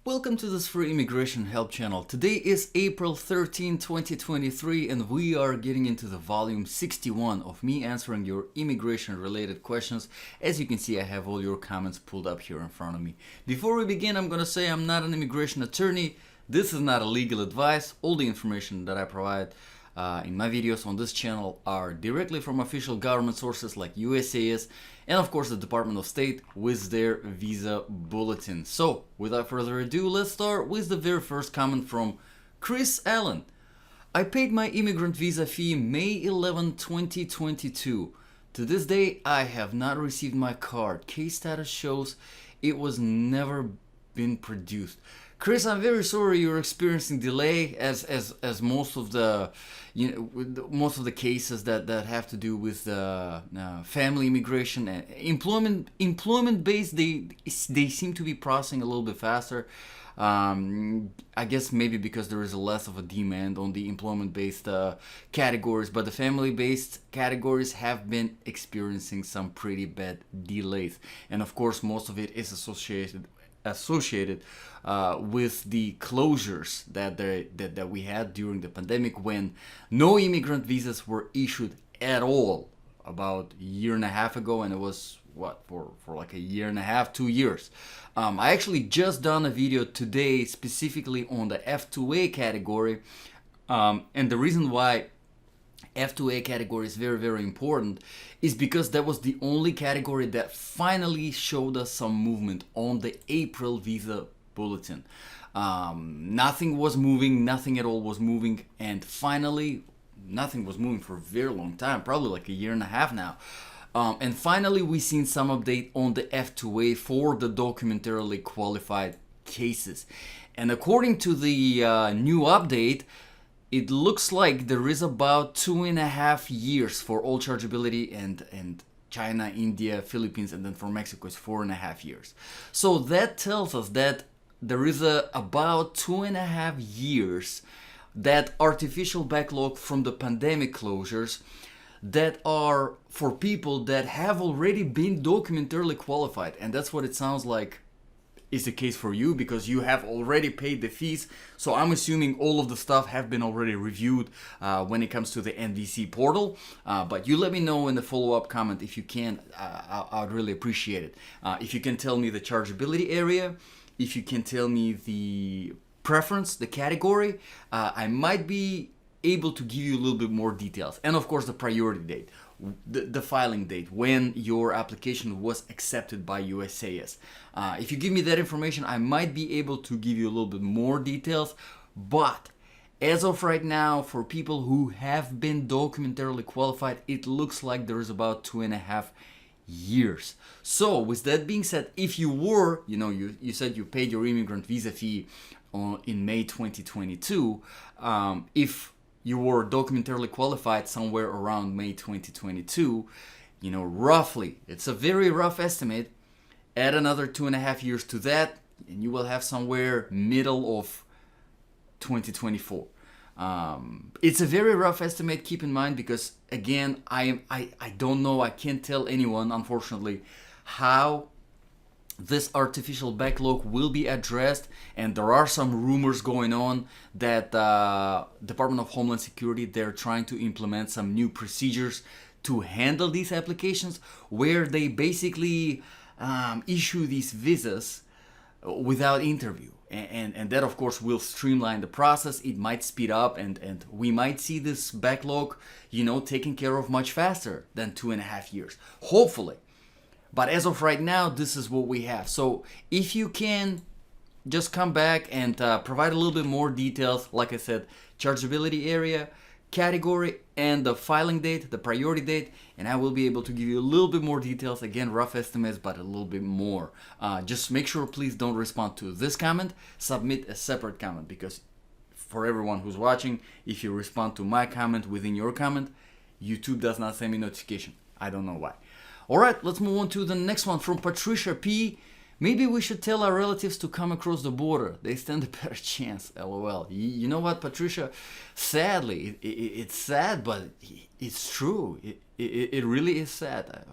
Welcome to this free immigration help channel. Today is April 13, 2023 and we are getting into the volume 61 of me answering your immigration related questions. As you can see, I have all your comments pulled up here in front of me. Before we begin, I'm going to say I'm not an immigration attorney. This is not a legal advice. All the information that I provide in my videos on this channel are directly from official government sources like USCIS and of course the Department of State with their visa bulletin. So without further ado, let's start with the very first comment from Chris Allen. I paid my immigrant visa fee May 11, 2022. To this day, I have not received my card. Case status shows it was never been produced. Chris, I'm very sorry you're experiencing delay as most of the most of the cases that have to do with family immigration and employment based, they seem to be processing a little bit faster. I guess maybe because there is less of a demand on the employment based categories, but the family based categories have been experiencing some pretty bad delays, and of course most of it is associated with the closures that we had during the pandemic, when no immigrant visas were issued at all about a year and a half ago, and it was for like a year and a half, 2 years. I actually just done a video today specifically on the F2A category, and the reason why F2A category is very, very important is because that was the only category that finally showed us some movement on the April visa bulletin. Nothing was moving, nothing at all was moving, and finally nothing was moving for a very long time, probably like a year and a half now. And finally we seen some update on the F2A for the documentarily qualified cases. And according to the new update, it looks like there is about 2.5 years for all chargeability, and China, India, Philippines, and then for Mexico is 4.5 years. So that tells us that there is about 2.5 years that artificial backlog from the pandemic closures that are for people that have already been documentarily qualified, and that's what it sounds like is the case for you, because you have already paid the fees. So I'm assuming all of the stuff have been already reviewed when it comes to the NVC portal. But you let me know in the follow-up comment if you can. I would really appreciate it. If you can tell me the chargeability area, if you can tell me the preference, the category, I might be able to give you a little bit more details. And of course the priority date, the filing date, when your application was accepted by USCIS. If you give me that information, I might be able to give you a little bit more details. But as of right now, for people who have been documentarily qualified, it looks like there is about 2.5 years. So with that being said, if you were, you said you paid your immigrant visa fee in May 2022, if you were documentarily qualified somewhere around May 2022, roughly, it's a very rough estimate, add another 2.5 years to that, and you will have somewhere middle of 2024. It's a very rough estimate, keep in mind, because again, I don't know, I can't tell anyone, unfortunately, how this artificial backlog will be addressed, and there are some rumors going on that Department of Homeland Security, they're trying to implement some new procedures to handle these applications, where they basically issue these visas without interview, and that of course will streamline the process. It might speed up, and we might see this backlog taken care of much faster than 2.5 years, hopefully. But as of right now, this is what we have. So if you can just come back and provide a little bit more details, like I said, chargeability area, category, and the filing date, the priority date, and I will be able to give you a little bit more details. Again, rough estimates, but a little bit more. Just make sure, please don't respond to this comment. Submit a separate comment, because for everyone who's watching, if you respond to my comment within your comment, YouTube does not send me notification. I don't know why. Alright, let's move on to the next one from Patricia P. Maybe we should tell our relatives to come across the border. They stand a better chance, LOL. You know what, Patricia? Sadly, it's sad, but it's true. It really is sad.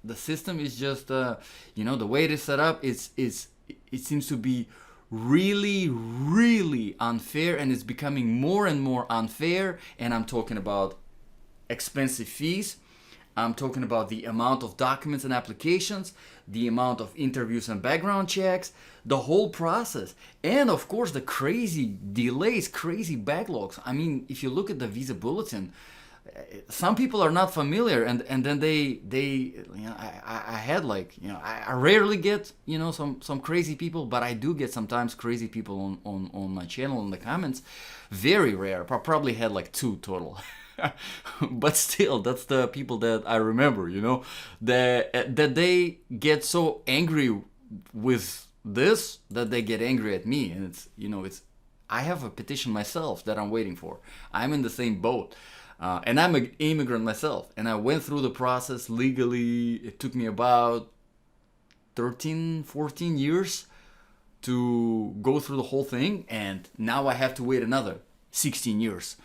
The system is just, the way it is set up, it seems to be really, really unfair, and it's becoming more and more unfair. And I'm talking about expensive fees. I'm talking about the amount of documents and applications, the amount of interviews and background checks, the whole process, and of course the crazy delays, crazy backlogs. I mean, if you look at the visa bulletin, some people are not familiar, and then they I had like, I rarely get some crazy people, but I do get sometimes crazy people on my channel in the comments. Very rare. Probably had like 2 total. But still, that's the people that I remember, that they get so angry with this that they get angry at me. And it's I have a petition myself that I'm waiting for. I'm in the same boat. And I'm an immigrant myself, and I went through the process legally. It took me about 13, 14 years to go through the whole thing, and now I have to wait another 16 years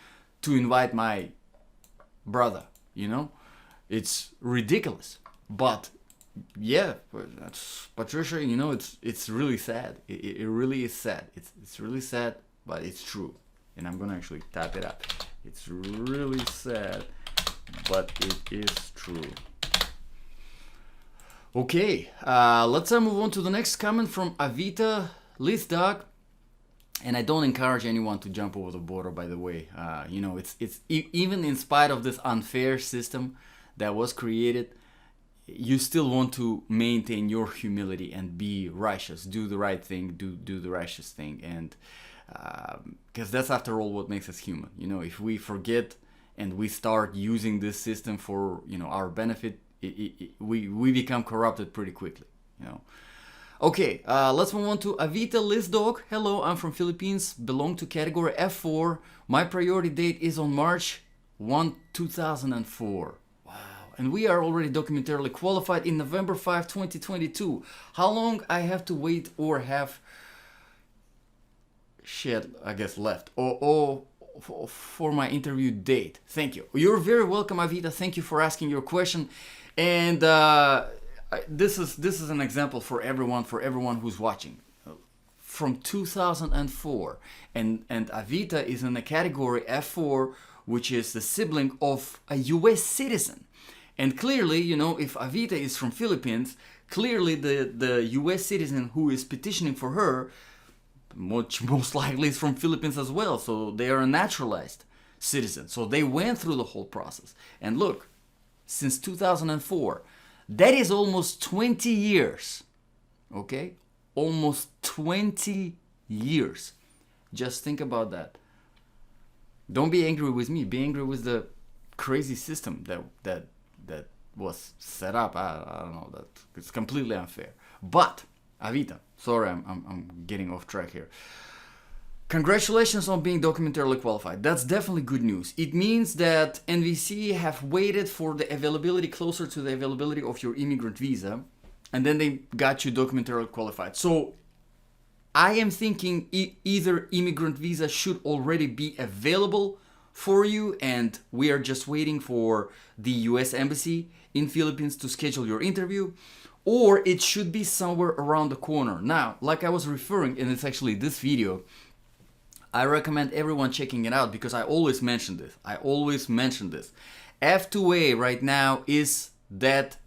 to invite my brother. It's ridiculous. But yeah, that's Patricia. It's really sad. It really is sad. It's really sad, but it's true. And I'm gonna actually type it up. It's really sad, but it is true. Okay, let's move on to the next comment from Avita Lisdog. And I don't encourage anyone to jump over the border, by the way. It's even in spite of this unfair system that was created, you still want to maintain your humility and be righteous, do the right thing, do the righteous thing, and because that's after all what makes us human. If we forget and we start using this system for our benefit, we become corrupted pretty quickly. Okay, let's move on to Avita Lisdog. Hello, I'm from Philippines, belong to category F4. My priority date is on March 1, 2004. Wow, and we are already documentarily qualified in November 5, 2022. How long I have to wait or have I guess left or for my interview date? Thank you. You're very welcome, Avita. Thank you for asking your question. And this is an example for everyone who's watching. From 2004, and Avita is in the category F4, which is the sibling of a US citizen. And clearly, if Avita is from Philippines, clearly the US citizen who is petitioning for her most likely is from Philippines as well. So they are a naturalized citizen. So they went through the whole process. And look, since 2004, that is almost 20 years. Okay? Almost 20 years. Just think about that. Don't be angry with me. Be angry with the crazy system that was set up. I don't know. That it's completely unfair. But Avita, sorry, I'm getting off track here. Congratulations on being documentarily qualified. That's definitely good news. It means that NVC have waited for the availability closer to the availability of your immigrant visa, and then they got you documentarily qualified. So I am thinking either immigrant visa should already be available for you, and we are just waiting for the US Embassy in Philippines to schedule your interview, or it should be somewhere around the corner. Now, like I was referring, and it's actually this video, I recommend everyone checking it out because I always mention this. F2A right now is that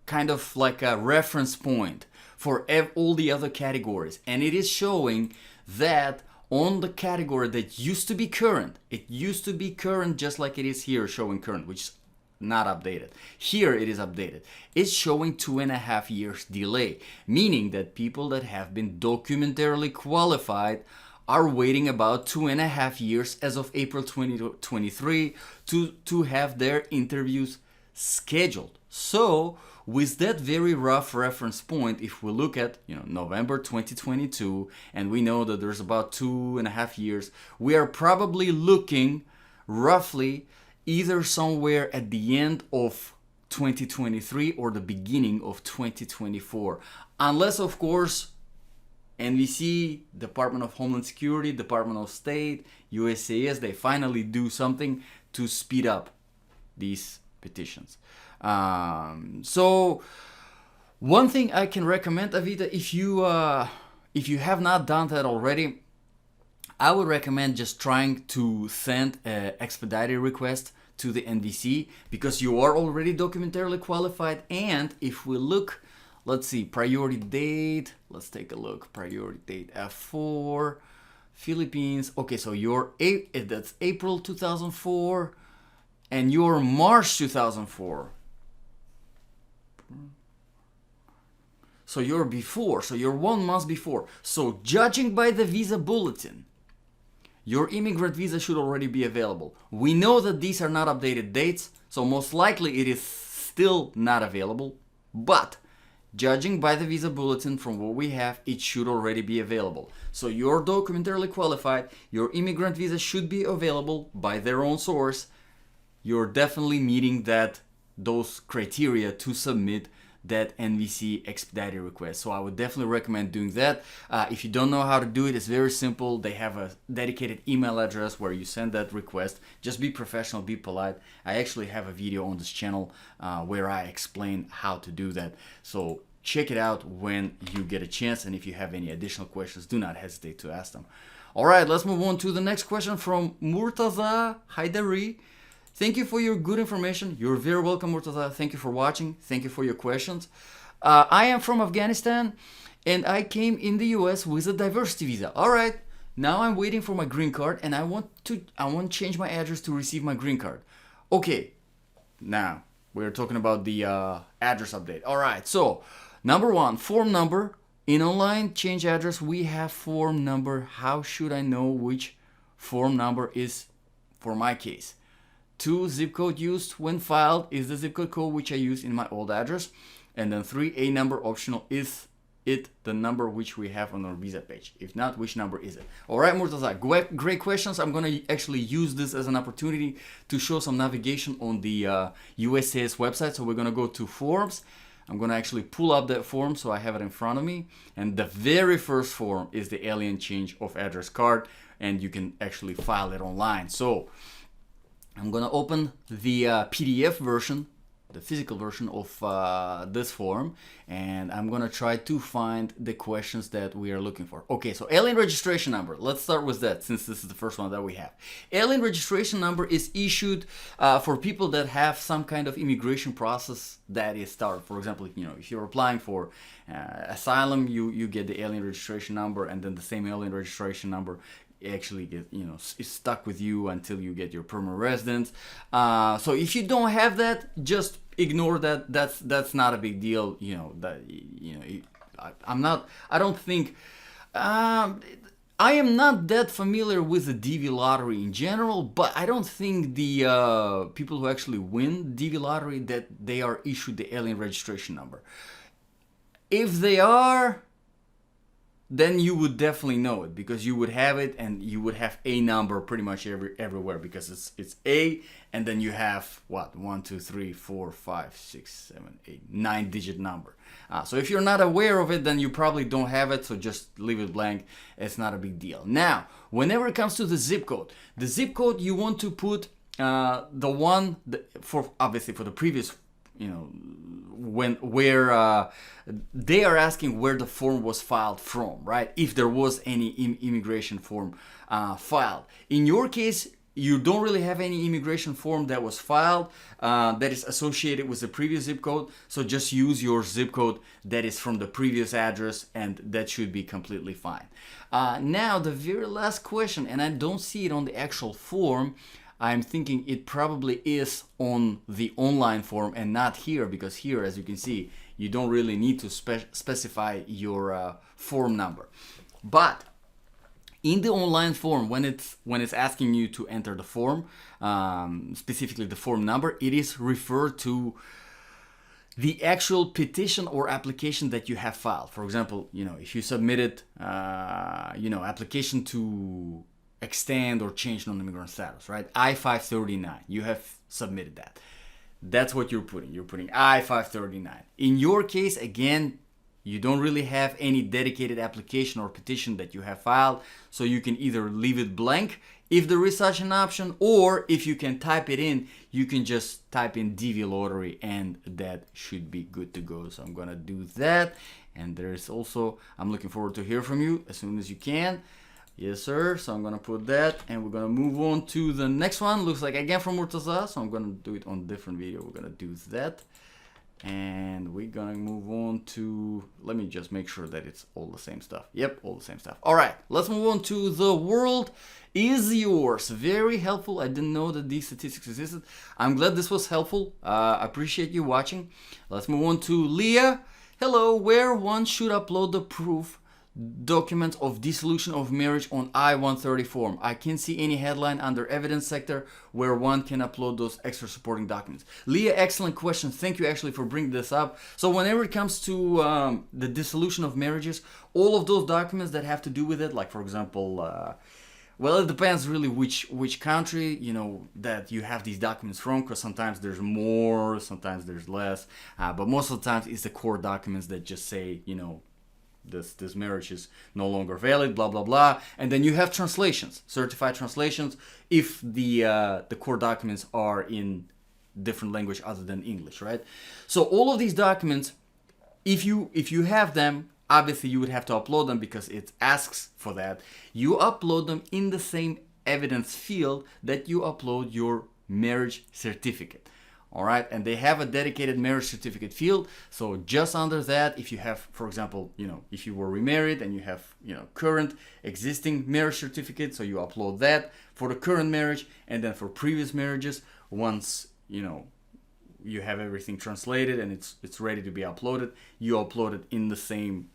kind of like a reference point for all the other categories. And it is showing that on the category that used to be current, it used to be current just like it is here showing current, which is not updated. Here it is updated. It's showing 2.5 years delay, meaning that people that have been documentarily qualified are waiting about 2.5 years as of April 2023 to have their interviews scheduled. So with that very rough reference point, if we look at November 2022, and we know that there's about 2.5 years, we are probably looking roughly either somewhere at the end of 2023 or the beginning of 2024, unless of course NVC, Department of Homeland Security, Department of State, USCIS, they finally do something to speed up these petitions. So one thing I can recommend, Avita, if you have not done that already, I would recommend just trying to send an expedited request to the NVC, because you are already documentarily qualified. And if we look, let's see, priority date, let's take a look, priority date F4, Philippines. Okay, so that's April 2004 and you're March 2004. So you're before, so you're 1 month before. So judging by the visa bulletin, your immigrant visa should already be available. We know that these are not updated dates, so most likely it is still not available. But judging by the visa bulletin from what we have, it should already be available. So you're documentarily qualified, your immigrant visa should be available by their own source. You're definitely meeting those criteria to submit that NVC expedited request. So I would definitely recommend doing that. If you don't know how to do it, it's very simple. They have a dedicated email address where you send that request. Just be professional, be polite. I actually have a video on this channel where I explain how to do that. So check it out when you get a chance. And if you have any additional questions, do not hesitate to ask them. All right, let's move on to the next question from Murtaza Haidari. Thank you for your good information. You're very welcome, Murtaza. Thank you for watching. Thank you for your questions. I am from Afghanistan and I came in the US with a diversity visa. All right, now I'm waiting for my green card and I want to change my address to receive my green card. Okay, now we're talking about the address update. All right, so number one, form number. In online change address, we have form number. How should I know which form number is for my case? 2, zip code used when filed is the zip code which I use in my old address. And then 3, a number optional. Is it the number which we have on our visa page? If not, which number is it? All right, Murtaza, great questions. I'm going to actually use this as an opportunity to show some navigation on the USCIS website. So we're going to go to forms. I'm going to actually pull up that form so I have it in front of me. And the very first form is the alien change of address card. And you can actually file it online. So I'm going to open the PDF version, the physical version of this form, and I'm going to try to find the questions that we are looking for. Okay, so alien registration number. Let's start with that since this is the first one that we have. Alien registration number is issued for people that have some kind of immigration process that is started. For example, if you're applying for asylum, you get the alien registration number, and then the same alien registration number actually is stuck with you until you get your permanent residence. So if you don't have that, just ignore that. That's not a big deal. I am not that familiar with the DV lottery in general, but I don't think the people who actually win DV lottery that they are issued the alien registration number. If they are, then you would definitely know it, because you would have it and you would have a number pretty much everywhere, because it's A, and then you have what, 1, 2, 3, 4, 5, 6, 7, 8, 9-digit number. So if you're not aware of it, then you probably don't have it, so just leave it blank. It's not a big deal. Now, whenever it comes to the zip code you want to put the one for the previous, where they are asking where the form was filed from, right? If there was any immigration form filed. In your case, you don't really have any immigration form that was filed that is associated with the previous zip code. So just use your zip code that is from the previous address, and that should be completely fine. Now, the very last question, and I don't see it on the actual form. I'm thinking it probably is on the online form and not here, because here, as you can see, you don't really need to specify your form number. But in the online form, when it's asking you to enter the form, specifically the form number, it is referred to the actual petition or application that you have filed. For example, if you submitted, application to extend or change non-immigrant status, right? I-539, you have submitted that. That's what you're putting. You're putting I-539. In your case, again, you don't really have any dedicated application or petition that you have filed, so you can either leave it blank if there is such an option, or if you can type it in, you can just type in DV lottery and that should be good to go. So I'm gonna do that, And there is also, I'm looking forward to hear from you as soon as you can. Yes, sir. So I'm gonna put that, and we're gonna move on to the next one. Looks like again from Murtaza, so I'm gonna do it on a different video. We're gonna do that, and we're gonna move on to, let me just make sure that it's all the same stuff. Yep, all the same stuff. All right, let's move on to the world is yours. Very helpful. I didn't know that these statistics existed. I'm glad this was helpful. I appreciate you watching. Let's move on to Leah. Hello, where one should upload the proof documents of dissolution of marriage on I-130 form. I can't see any headline under evidence sector where one can upload those extra supporting documents. Leah, excellent question. Thank you actually for bringing this up. So whenever it comes to the dissolution of marriages, all of those documents that have to do with it, like for example, well, it depends really which country, you know, that you have these documents from, because sometimes there's more, sometimes there's less, but most of the times it's the core documents that just say, you know, this marriage is no longer valid, blah blah blah. And then you have translations, certified translations, if the core documents are in different language other than English, right? So all of these documents, if you have them, obviously you would have to upload them because it asks for that. You upload them in the same evidence field that you upload your marriage certificate. All right, and they have a dedicated marriage certificate field. So just under that, if you have, for example, you know, if you were remarried and you have, you know, current existing marriage certificate, so you upload that for the current marriage, and then for previous marriages, once, you know, you have everything translated and it's ready to be uploaded, you upload it in the same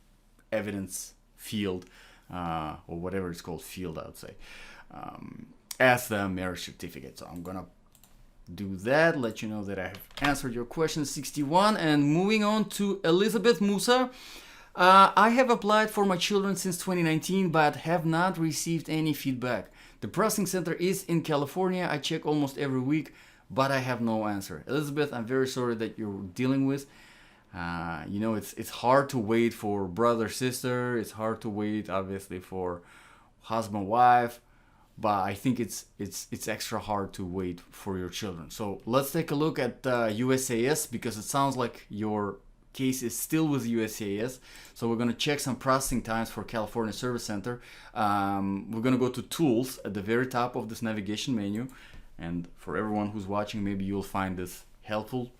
evidence field, or whatever it's called, field, I would say, as the marriage certificate. So I'm gonna do that, let you know that I have answered your question 61. And moving on to Elizabeth Musa. I have applied for my children since 2019 but have not received any feedback. The processing center is in California. I check almost every week but I have no answer. Elizabeth, I'm very sorry that you're dealing with. You know, it's hard to wait for brother, sister. It's hard to wait obviously for husband, wife. But I think it's extra hard to wait for your children. So let's take a look at USCIS, because it sounds like your case is still with USCIS. So we're going to check some processing times for California Service Center. We're going to go to Tools at the very top of this navigation menu. And for everyone who's watching, maybe you'll find this helpful.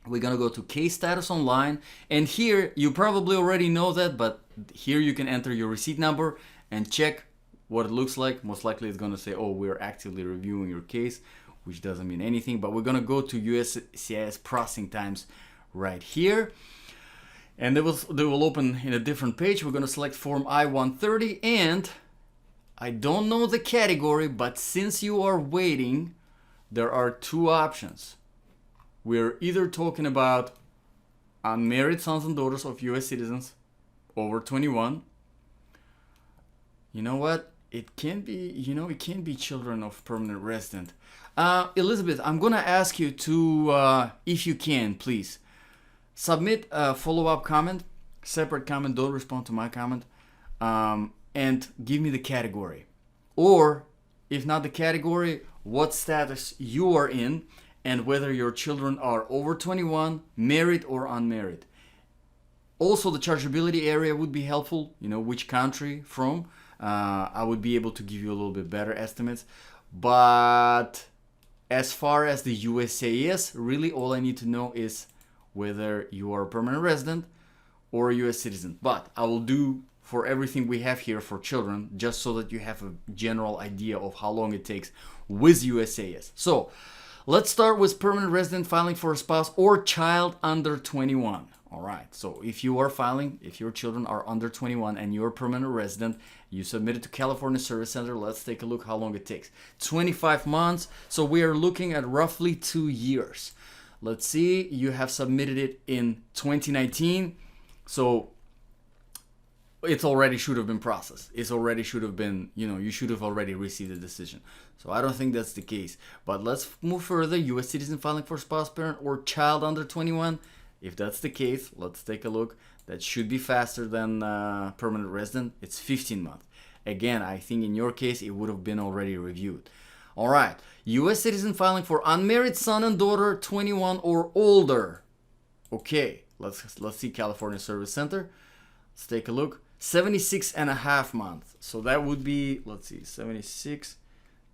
We're going to go to Case Status Online. And here, you probably already know that, but here you can enter your receipt number and check what it looks like. Most likely it's going to say, oh, we're actively reviewing your case, which doesn't mean anything. But we're going to go to USCIS processing times right here. And they will open in a different page. We're going to select Form I-130. And I don't know the category, but since you are waiting, there are two options. We're either talking about unmarried sons and daughters of U.S. citizens over 21. You know what? It can be, you know, it can be children of permanent resident. Elizabeth, I'm going to ask you to, if you can, please, submit a follow-up comment, separate comment, don't respond to my comment, and give me the category. Or, if not the category, what status you are in, and whether your children are over 21, married or unmarried. Also, the chargeability area would be helpful, you know, which country from. I would be able to give you a little bit better estimates. But as far as the USCIS, really all I need to know is whether you are a permanent resident or a US citizen. But I will do for everything we have here for children, just so that you have a general idea of how long it takes with USCIS. So let's start with permanent resident filing for a spouse or child under 21. All right, so if you are filing, if your children are under 21 and you're a permanent resident, you submit it to California Service Center. Let's take a look how long it takes. 25 months, so we are looking at roughly 2 years. Let's see, you have submitted it in 2019, so it already should have been processed. It already should have been, you know, you should have already received a decision. So I don't think that's the case. But let's move further. U.S. citizen filing for spouse, parent, or child under 21. If that's the case, let's take a look. That should be faster than permanent resident. It's 15 months. Again, I think in your case, it would have been already reviewed. All right, U.S. citizen filing for unmarried son and daughter, 21 or older. Okay, let's see California Service Center. Let's take a look. 76 and a half months. So that would be, let's see, 76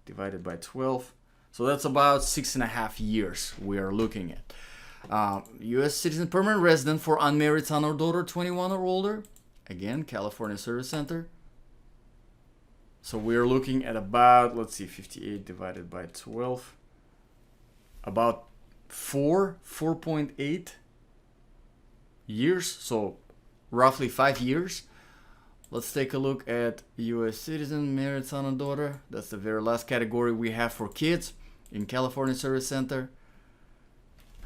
divided by 12. So that's about 6.5 years we are looking at. U.S. citizen permanent resident for unmarried son or daughter 21 or older. Again, California Service Center. So we're looking at about, let's see, 58 divided by 12. About 4.8 years. So roughly 5 years. Let's take a look at U.S. citizen, married son and daughter. That's the very last category we have for kids in California Service Center.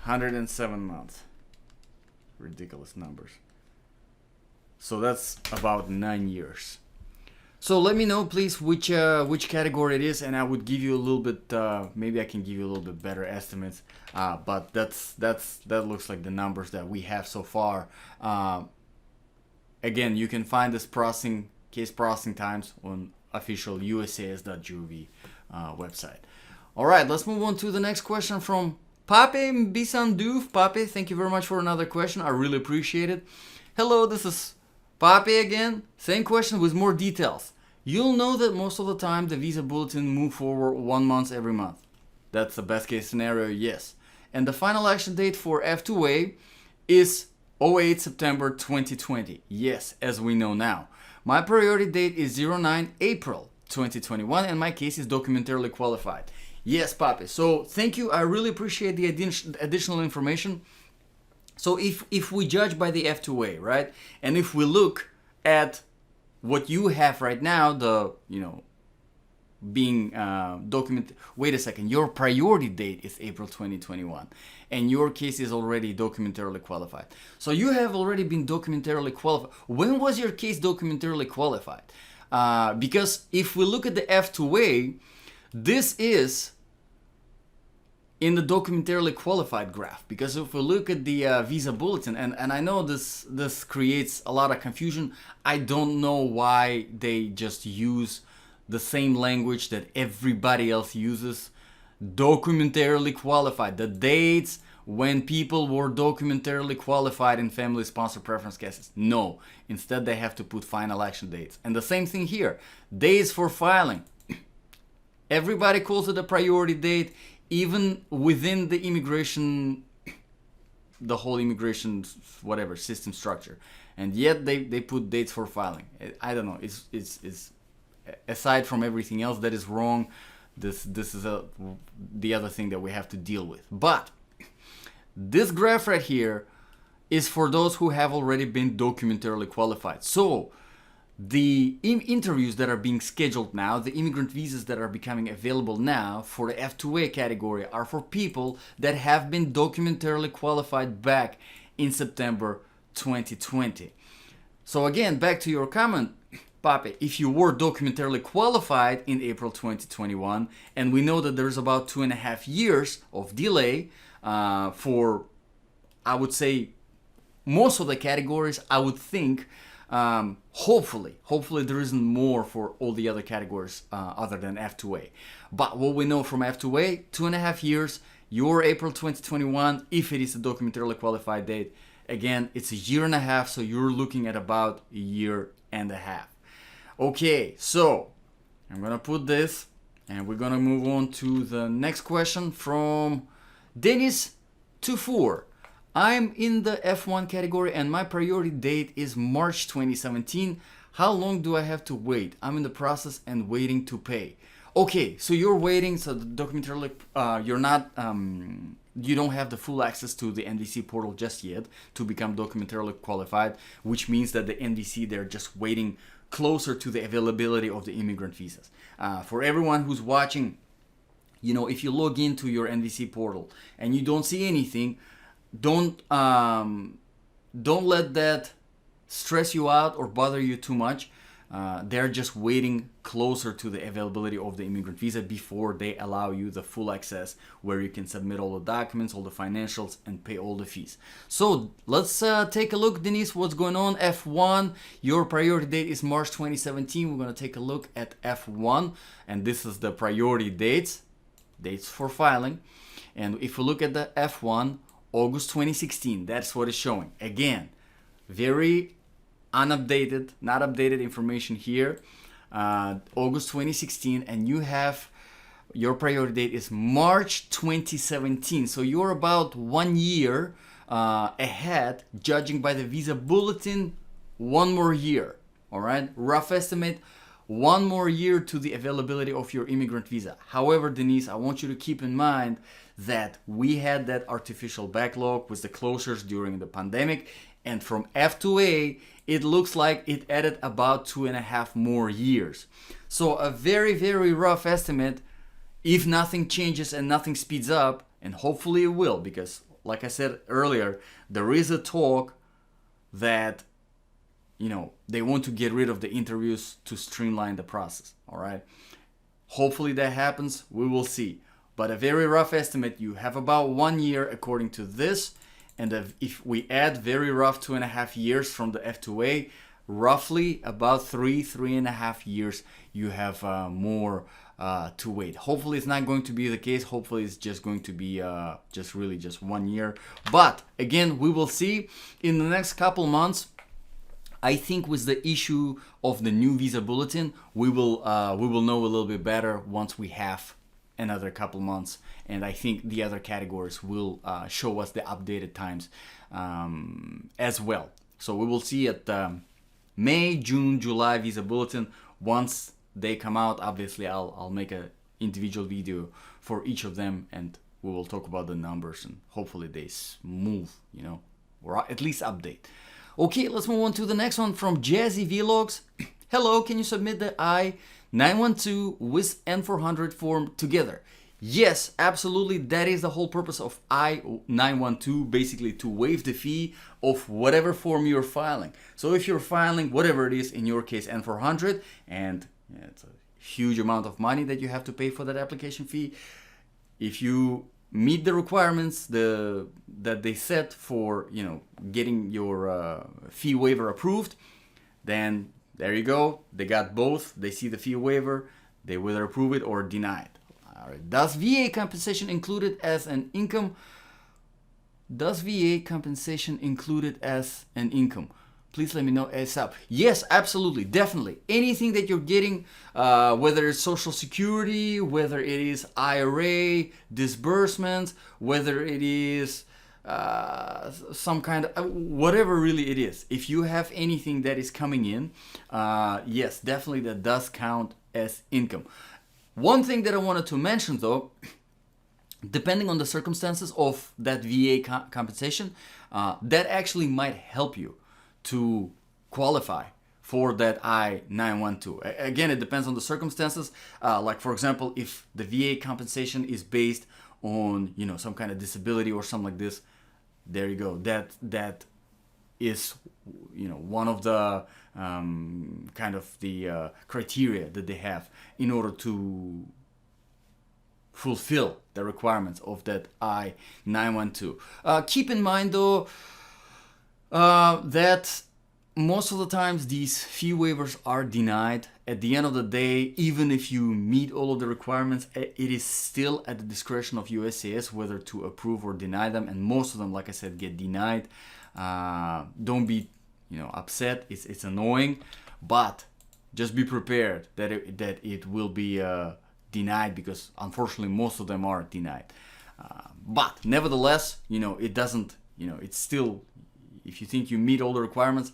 107 months. Ridiculous numbers. So that's about 9 years. So let me know, please, which category it is, and I would give you a little bit. Maybe I can give you a little bit better estimates. But that looks like the numbers that we have so far. Again, you can find this case processing times on official USCIS.gov website. All right, let's move on to the next question from Pape Bisanduf. Pape, thank you very much for another question. I really appreciate it. Hello, this is Pape again. Same question with more details. You'll know that most of the time the visa bulletin move forward 1 month every month. That's the best case scenario, yes. And the final action date for F2A is 08 September 2020. Yes, as we know now. My priority date is 09 April 2021 and my case is documentarily qualified. Yes, Pape. So thank you. I really appreciate the additional information. So if we judge by the F2A, right? And if we look at what you have right now, being documented. Wait a second, your priority date is April 2021 and your case is already documentarily qualified. So you have already been documentarily qualified. When was your case documentarily qualified? Because if we look at the F2A, this is in the documentarily qualified graph. Because if we look at the visa bulletin, and I know this creates a lot of confusion. I don't know why they just use the same language that everybody else uses. Documentarily qualified, the dates when people were documentarily qualified in family sponsor preference cases. No, instead they have to put final action dates. And the same thing here, days for filing. Everybody calls it a priority date, even within the immigration, the whole immigration whatever system structure, and yet they put dates for filing. I don't know, it's aside from everything else that is wrong, this is the other thing that we have to deal with. But this graph right here is for those who have already been documentarily qualified. So the interviews that are being scheduled now, the immigrant visas that are becoming available now for the F2A category are for people that have been documentarily qualified back in September 2020. So again, back to your comment, Pape, if you were documentarily qualified in April 2021, and we know that there's about 2.5 years of delay for, I would say, most of the categories, I would think, hopefully there isn't more for all the other categories other than F2A. But what we know from F2A, 2.5 years, your April 2021, if it is a documentarily qualified date, again, it's 1.5 years, so you're looking at about 1.5 years. Okay, so I'm gonna put this and we're gonna move on to the next question from Dennis Tufour. I'm in the F1 category and my priority date is March 2017. How long do I have to wait? I'm in the process and waiting to pay. Okay, so you're waiting, so the documentarily, you're not, you don't have the full access to the NVC portal just yet to become documentarily qualified, which means that the NVC, they're just waiting closer to the availability of the immigrant visas. For everyone who's watching, if you log into your NVC portal and you don't see anything, don't let that stress you out or bother you too much. They're just waiting closer to the availability of the immigrant visa before they allow you the full access where you can submit all the documents, all the financials, and pay all the fees. So let's take a look, Denise, what's going on. F1, your priority date is March 2017. We're going to take a look at F1, and this is the priority dates for filing. And if we look at the F1, August 2016, that's what it's showing. Again, very unupdated, not updated information here, August 2016, and you have your priority date is March 2017. So you're about 1 year ahead, judging by the visa bulletin. 1 more year, all right? Rough estimate, 1 more year to the availability of your immigrant visa. However, Denise, I want you to keep in mind that we had that artificial backlog with the closures during the pandemic, and from F2A, it looks like it added about 2.5 more years. So a very, very rough estimate, if nothing changes and nothing speeds up, and hopefully it will, because like I said earlier, there is a talk that, you know, they want to get rid of the interviews to streamline the process, all right? Hopefully that happens, we will see. But a very rough estimate, you have about 1 year according to this, and if we add very rough 2.5 years from the F2A, roughly about 3.5 years, you have more to wait. Hopefully it's not going to be the case. Hopefully it's just going to be just 1 year. But again, we will see in the next couple months. I think with the issue of the new visa bulletin, we will know a little bit better once we have another couple months, and I think the other categories will show us the updated times as well. So we will see at May, June, July visa bulletin. Once they come out, obviously I'll make an individual video for each of them, and we will talk about the numbers, and hopefully they move, you know, or at least update. Okay, let's move on to the next one from Jazzy Vlogs. Hello, can you submit the I-912 with N400 form together? Yes, absolutely. That is the whole purpose of I-912, basically to waive the fee of whatever form you're filing. So if you're filing whatever it is, in your case N400, and it's a huge amount of money that you have to pay for that application fee, if you meet the requirements that they set for, you know, getting your fee waiver approved, then there you go. They got both. They see the fee waiver. They whether approve it or deny it. All right. Does VA compensation included as an income? Does VA compensation included as an income? Please let me know ASAP. Yes, absolutely, definitely. Anything that you're getting, whether it's Social Security, whether it is IRA, disbursements, whether it is some kind of, whatever really it is. If you have anything that is coming in, yes, definitely that does count as income. One thing that I wanted to mention though, depending on the circumstances of that VA compensation, that actually might help you to qualify for that I-912. Again, it depends on the circumstances. Like for example, if the VA compensation is based on, you know, some kind of disability or something like this, there you go. That is, you know, one of the kind of the criteria that they have in order to fulfill the requirements of that I-912. Keep in mind though, that most of the times these fee waivers are denied. At the end of the day, even if you meet all of the requirements, it is still at the discretion of USCIS whether to approve or deny them, and most of them, like I said, get denied. Don't be, you know, upset. It's annoying, but just be prepared that it will be denied, because unfortunately most of them are denied. But nevertheless, you know, it doesn't, you know, it's still, if you think you meet all the requirements,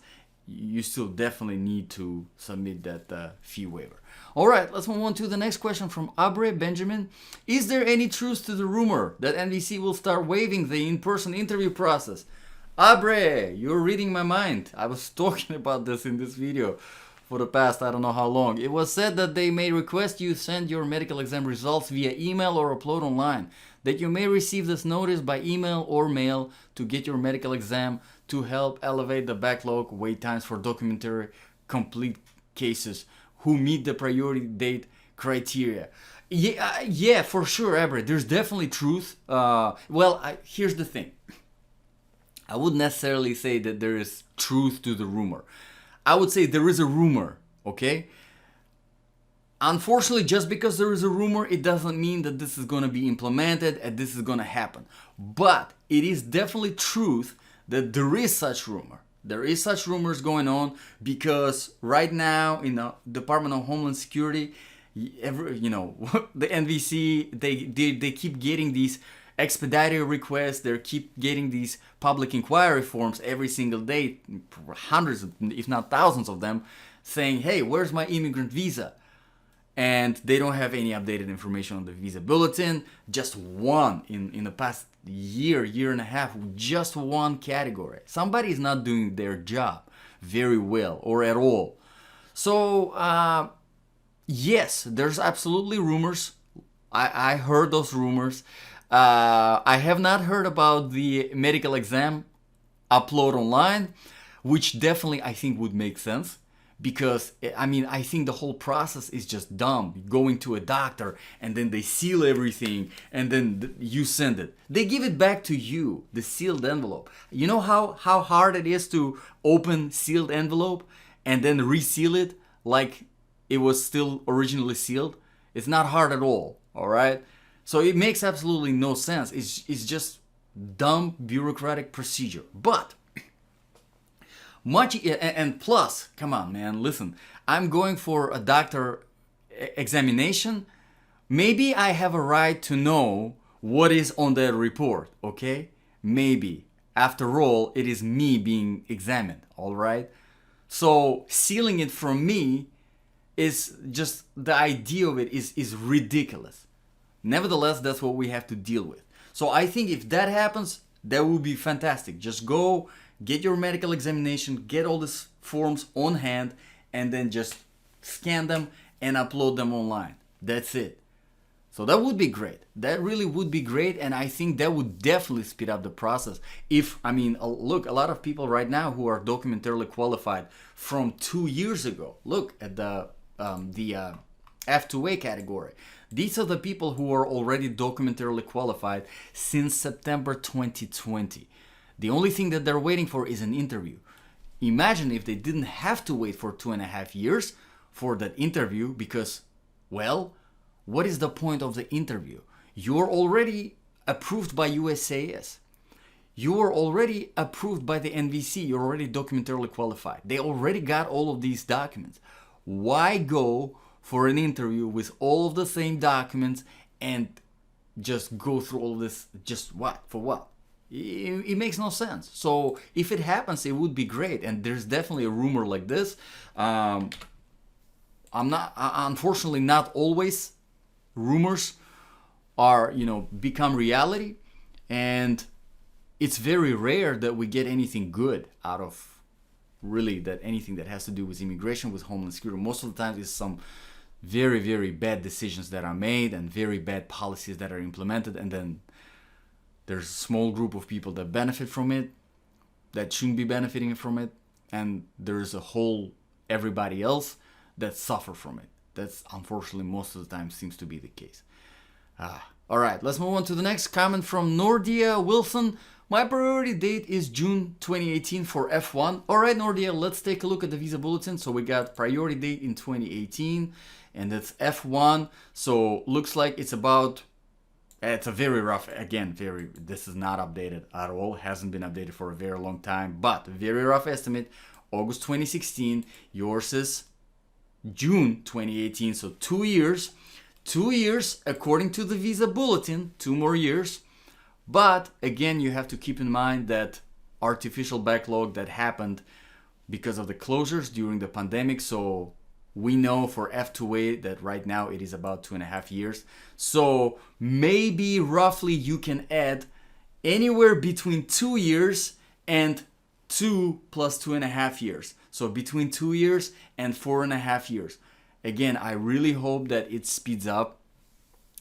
you still definitely need to submit that fee waiver. All right, let's move on to the next question from Abre Benjamin. Is there any truth to the rumor that NVC will start waiving the in-person interview process? Abre, you're reading my mind. I was talking about this in this video for the past, I don't know how long. It was said that they may request you send your medical exam results via email or upload online, that you may receive this notice by email or mail to get your medical exam to help elevate the backlog wait times for documentary complete cases who meet the priority date criteria. Yeah, for sure, Abre. There's definitely truth. Here's the thing. I wouldn't necessarily say that there is truth to the rumor. I would say there is a rumor, okay? Unfortunately, just because there is a rumor, it doesn't mean that this is going to be implemented and this is going to happen. But it is definitely truth that there is such rumor. There is such rumors going on because right now in the Department of Homeland Security, the NVC, they keep getting these expedited requests. They keep getting these public inquiry forms every single day, hundreds, if not thousands of them, saying, hey, where's my immigrant visa? And they don't have any updated information on the visa bulletin. Just one in the past year and a half, just one category. Somebody is not doing their job very well or at all. So yes, there's absolutely rumors. I heard those rumors. I have not heard about the medical exam upload online, which definitely I think would make sense. Because, I mean, I think the whole process is just dumb. Going to a doctor and then they seal everything and then you send it. They give it back to you, the sealed envelope. You know how hard it is to open sealed envelope and then reseal it like it was still originally sealed? It's not hard at all, alright? So it makes absolutely no sense. It's just dumb bureaucratic procedure. But and plus, come on, man, listen, I'm going for a doctor examination. Maybe I have a right to know what is on that report, okay? Maybe. After all, it is me being examined, all right? So sealing it from me is just, the idea of it is ridiculous. Nevertheless, that's what we have to deal with. So I think if that happens, that would be fantastic. Just go get your medical examination, get all these forms on hand, and then just scan them and upload them online. That's it. So that would be great. That really would be great, and I think that would definitely speed up the process. Look, a lot of people right now who are documentarily qualified from 2 years ago. Look at the F2A category. These are the people who are already documentarily qualified since September 2020. The only thing that they're waiting for is an interview. Imagine if they didn't have to wait for 2.5 years for that interview because, well, what is the point of the interview? You're already approved by USCIS. You are already approved by the NVC. You're already documentarily qualified. They already got all of these documents. Why go for an interview with all of the same documents and just go through all of this? Just what? For what? It makes no sense. So if it happens, it would be great. And there's definitely a rumor like this. Unfortunately, not always rumors are, become reality. And it's very rare that we get anything good out of anything that has to do with immigration, with Homeland Security. Most of the time it's some very, very bad decisions that are made and very bad policies that are implemented, and then there's a small group of people that benefit from it, that shouldn't be benefiting from it, and there's a whole everybody else that suffer from it. That's unfortunately most of the time seems to be the case. All right, let's move on to the next comment from Nordia Wilson. My priority date is June 2018 for F1. All right, Nordia, let's take a look at the visa bulletin. So we got priority date in 2018, and that's F1. So looks like it's a very rough, this is not updated at all, hasn't been updated for a very long time, but very rough estimate, August 2016, yours is June 2018, so 2 years. 2 years according to the visa bulletin, 2 more years. But again, you have to keep in mind that artificial backlog that happened because of the closures during the pandemic. So we know for F2A that right now it is about 2.5 years. So maybe roughly you can add anywhere between 2 years and 2 plus 2.5 years. So between 2 years and 4.5 years. Again, I really hope that it speeds up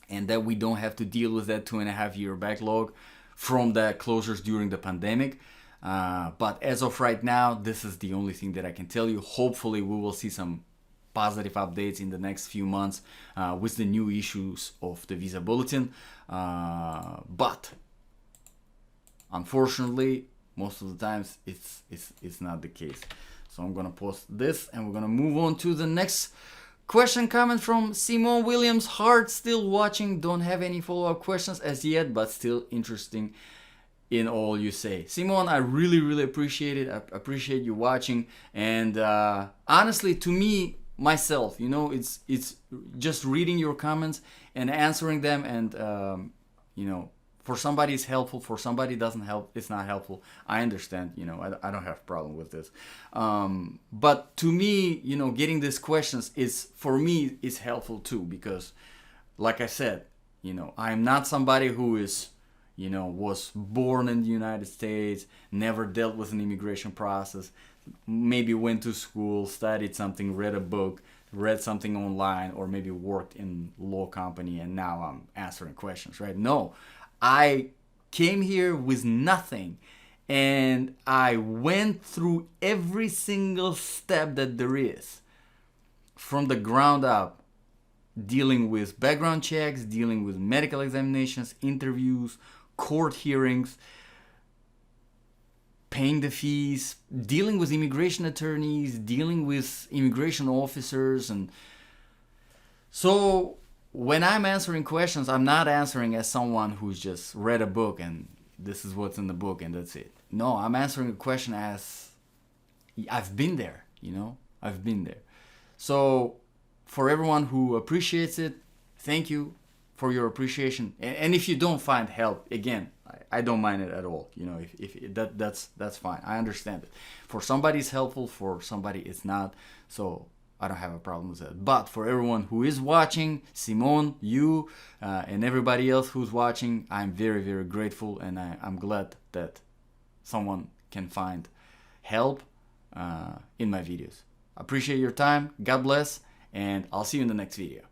and that we don't have to deal with that 2.5 year backlog from the closures during the pandemic. But as of right now, this is the only thing that I can tell you. Hopefully we will see some positive updates in the next few months with the new issues of the visa bulletin. But unfortunately, most of the times it's not the case. So I'm gonna post this and we're gonna move on to the next question comment from Simone Williams. Hard, still watching, don't have any follow-up questions as yet, but still interesting in all you say. Simon, I really, really appreciate it. I appreciate you watching. And honestly, to me, myself, it's just reading your comments and answering them. And, for somebody it's helpful, for somebody it doesn't help, it's not helpful. I understand, I don't have a problem with this. But to me, getting these questions for me, is helpful too, because like I said, I'm not somebody who is, was born in the United States, never dealt with an immigration process, maybe went to school, studied something, read a book, read something online, or maybe worked in law company, and now I'm answering questions, right? No, I came here with nothing, and I went through every single step that there is from the ground up, dealing with background checks, dealing with medical examinations, interviews, court hearings, paying the fees, dealing with immigration attorneys, dealing with immigration officers. And so when I'm answering questions, I'm not answering as someone who's just read a book and this is what's in the book and that's it. No, I'm answering a question as I've been there, I've been there. So for everyone who appreciates it, thank you for your appreciation. And if you don't find help, again, I don't mind it at all. If that's fine. I understand it. For somebody it's helpful, for somebody it's not. So I don't have a problem with that. But for everyone who is watching, Simon, you, and everybody else who's watching, I'm very, very grateful, and I'm glad that someone can find help in my videos. Appreciate your time. God bless, and I'll see you in the next video.